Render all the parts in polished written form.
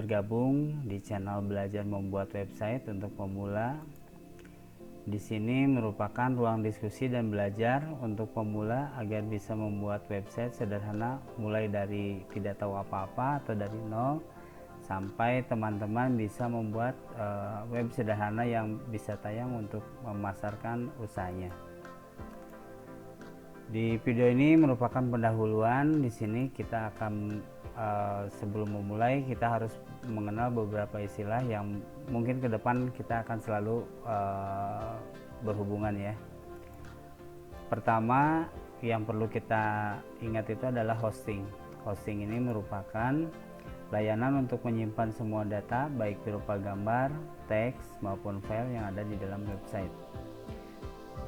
bergabung di channel Belajar Membuat Website untuk Pemula. Di sini merupakan ruang diskusi dan belajar untuk pemula agar bisa membuat website sederhana mulai dari tidak tahu apa-apa atau dari nol sampai teman-teman bisa membuat web sederhana yang bisa tayang untuk memasarkan usahanya. Di video ini merupakan pendahuluan. Di sini kita akan sebelum memulai kita harus mengenal beberapa istilah yang mungkin ke depan kita akan selalu berhubungan ya. Pertama yang perlu kita ingat itu adalah hosting. Hosting ini merupakan layanan untuk menyimpan semua data baik berupa gambar, teks maupun file yang ada di dalam website.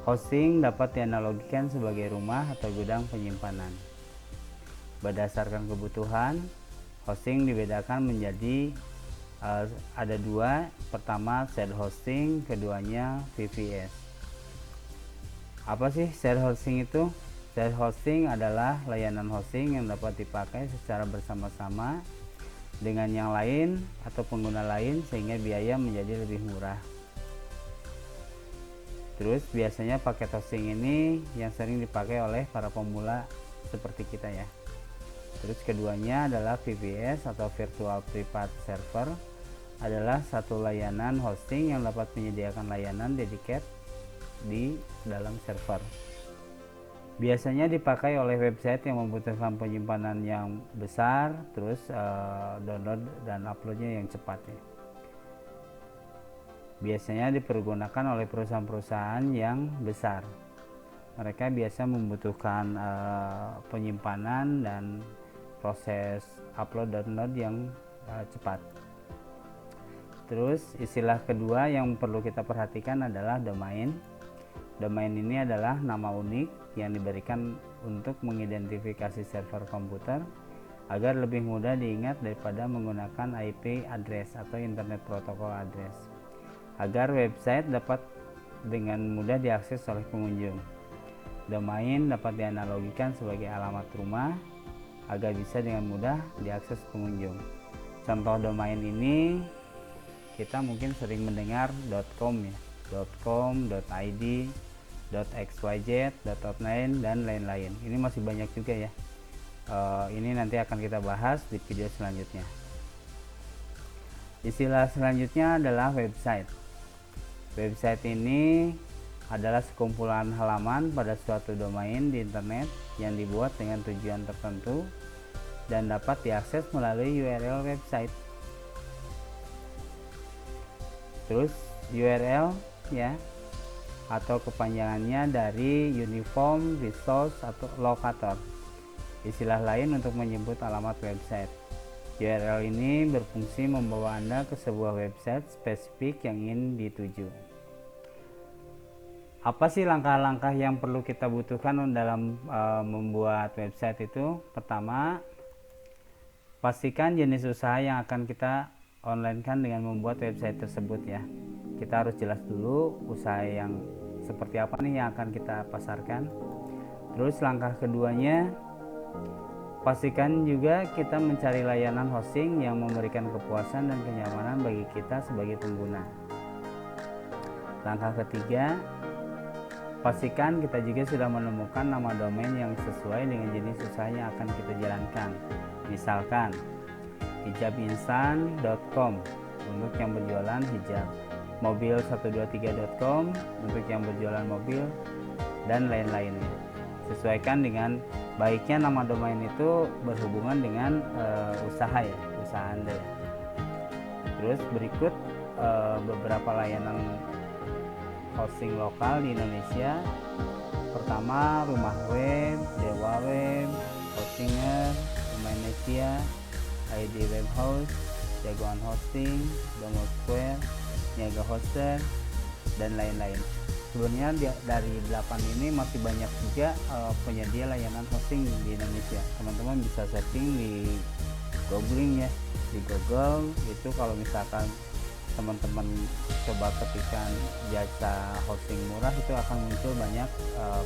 Hosting dapat dianalogikan sebagai rumah atau gudang penyimpanan. Berdasarkan kebutuhan, hosting dibedakan menjadi ada dua. Pertama shared hosting, keduanya VPS. Apa sih shared hosting itu? Shared hosting adalah layanan hosting yang dapat dipakai secara bersama-sama dengan yang lain atau pengguna lain sehingga biaya menjadi lebih murah. Terus biasanya paket hosting ini yang sering dipakai oleh para pemula seperti kita ya. Terus keduanya adalah VPS atau Virtual Private Server, adalah satu layanan hosting yang dapat menyediakan layanan dedicated di dalam server. Biasanya dipakai oleh website yang membutuhkan penyimpanan yang besar, terus download dan uploadnya yang cepat ya. Biasanya dipergunakan oleh perusahaan-perusahaan yang besar. Mereka biasa membutuhkan penyimpanan dan proses upload download yang cepat. Terus istilah kedua yang perlu kita perhatikan adalah domain. Domain ini adalah nama unik yang diberikan untuk mengidentifikasi server komputer agar lebih mudah diingat daripada menggunakan IP address atau Internet Protocol Address, agar website dapat dengan mudah diakses oleh pengunjung. Domain dapat dianalogikan sebagai alamat rumah agar bisa dengan mudah diakses pengunjung. Contoh domain ini kita mungkin sering mendengar .com ya, .com, .id, .xyz, .online dan lain-lain. Ini masih banyak juga ya. Ini nanti akan kita bahas di video selanjutnya. Istilah selanjutnya adalah website. Website ini adalah sekumpulan halaman pada suatu domain di internet yang dibuat dengan tujuan tertentu dan dapat diakses melalui URL website. Terus URL ya, atau kepanjangannya dari Uniform Resource atau Locator, istilah lain untuk menyebut alamat website. URL ini berfungsi membawa Anda ke sebuah website spesifik yang ingin dituju. Apa sih langkah-langkah yang perlu kita butuhkan dalam membuat website itu? Pertama, pastikan jenis usaha yang akan kita online-kan dengan membuat website tersebut ya. Kita harus jelas dulu usaha yang seperti apa nih yang akan kita pasarkan. Terus langkah keduanya, pastikan juga kita mencari layanan hosting yang memberikan kepuasan dan kenyamanan bagi kita sebagai pengguna. Langkah ketiga, pastikan kita juga sudah menemukan nama domain yang sesuai dengan jenis usaha yang akan kita jalankan. Misalkan hijabinstan.com untuk yang berjualan hijab, mobil123.com untuk yang berjualan mobil, dan lain-lainnya. Sesuaikan dengan baiknya nama domain itu berhubungan dengan usaha ya, usaha Anda ya. Terus berikut beberapa layanan hosting lokal di Indonesia. Pertama, Rumah Web, Dewa Web, Hostinger, Domainnesia, ID Web Host, Jagoan Hosting, Domo Square, Niaga Hoster, dan lain-lain. Sebenarnya dari 8 ini masih banyak juga penyedia layanan hosting di Indonesia. Teman-teman bisa setting di googling ya, di Google itu. Kalau misalkan teman-teman coba ketikkan jasa hosting murah, itu akan muncul banyak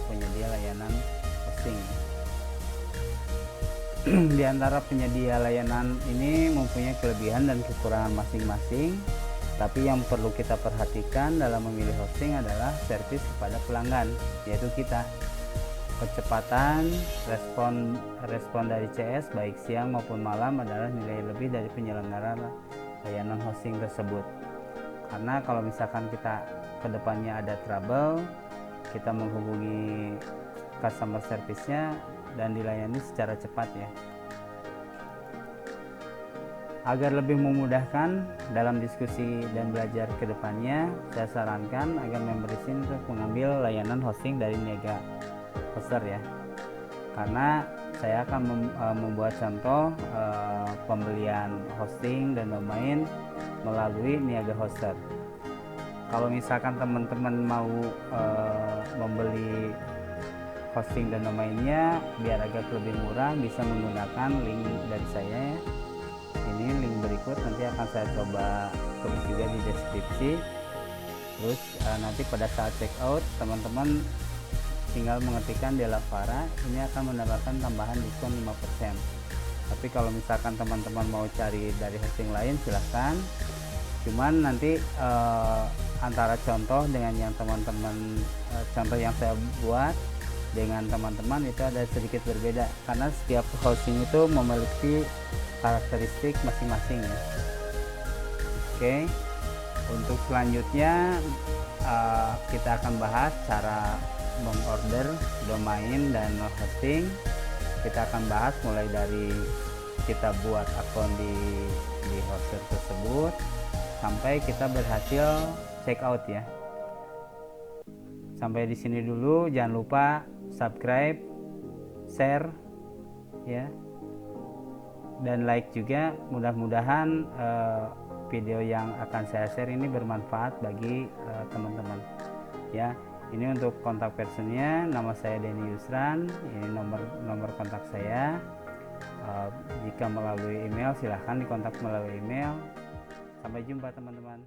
penyedia layanan hosting. Di antara penyedia layanan ini mempunyai kelebihan dan kekurangan masing-masing, tapi yang perlu kita perhatikan dalam memilih hosting adalah servis kepada pelanggan, yaitu kita. Kecepatan respon dari CS baik siang maupun malam adalah nilai lebih dari penyelenggara layanan hosting tersebut. Karena kalau misalkan kita kedepannya ada trouble, kita menghubungi customer service-nya dan dilayani secara cepat ya. Agar lebih memudahkan dalam diskusi dan belajar kedepannya, saya sarankan agar member di sini untuk mengambil layanan hosting dari Niaga Hoster ya. Karena saya akan membuat contoh pembelian hosting dan domain melalui Niaga Hoster. Kalau misalkan teman-teman mau membeli hosting dan domainnya biar agak lebih murah, bisa menggunakan link dari saya ya. Ini link berikut nanti akan saya coba tulis juga di deskripsi. Terus nanti pada saat check out teman-teman tinggal mengetikkan Delavara, ini akan mendapatkan tambahan diskon 5%. Tapi kalau misalkan teman-teman mau cari dari hosting lain silahkan, cuman nanti antara contoh dengan yang teman-teman contoh yang saya buat dengan teman-teman itu ada sedikit berbeda, karena setiap hosting itu memiliki karakteristik masing-masing ya. Oke, untuk selanjutnya kita akan bahas cara mengorder domain dan hosting. Kita akan bahas mulai dari kita buat akun di hoster tersebut sampai kita berhasil check out ya. Sampai di sini dulu, jangan lupa subscribe, share ya, dan like juga. Mudah-mudahan video yang akan saya share ini bermanfaat bagi teman-teman ya. Ini untuk kontak personnya, nama saya Denny Yusran, ini nomor kontak saya. Jika melalui email silahkan dikontak melalui email. Sampai jumpa teman-teman.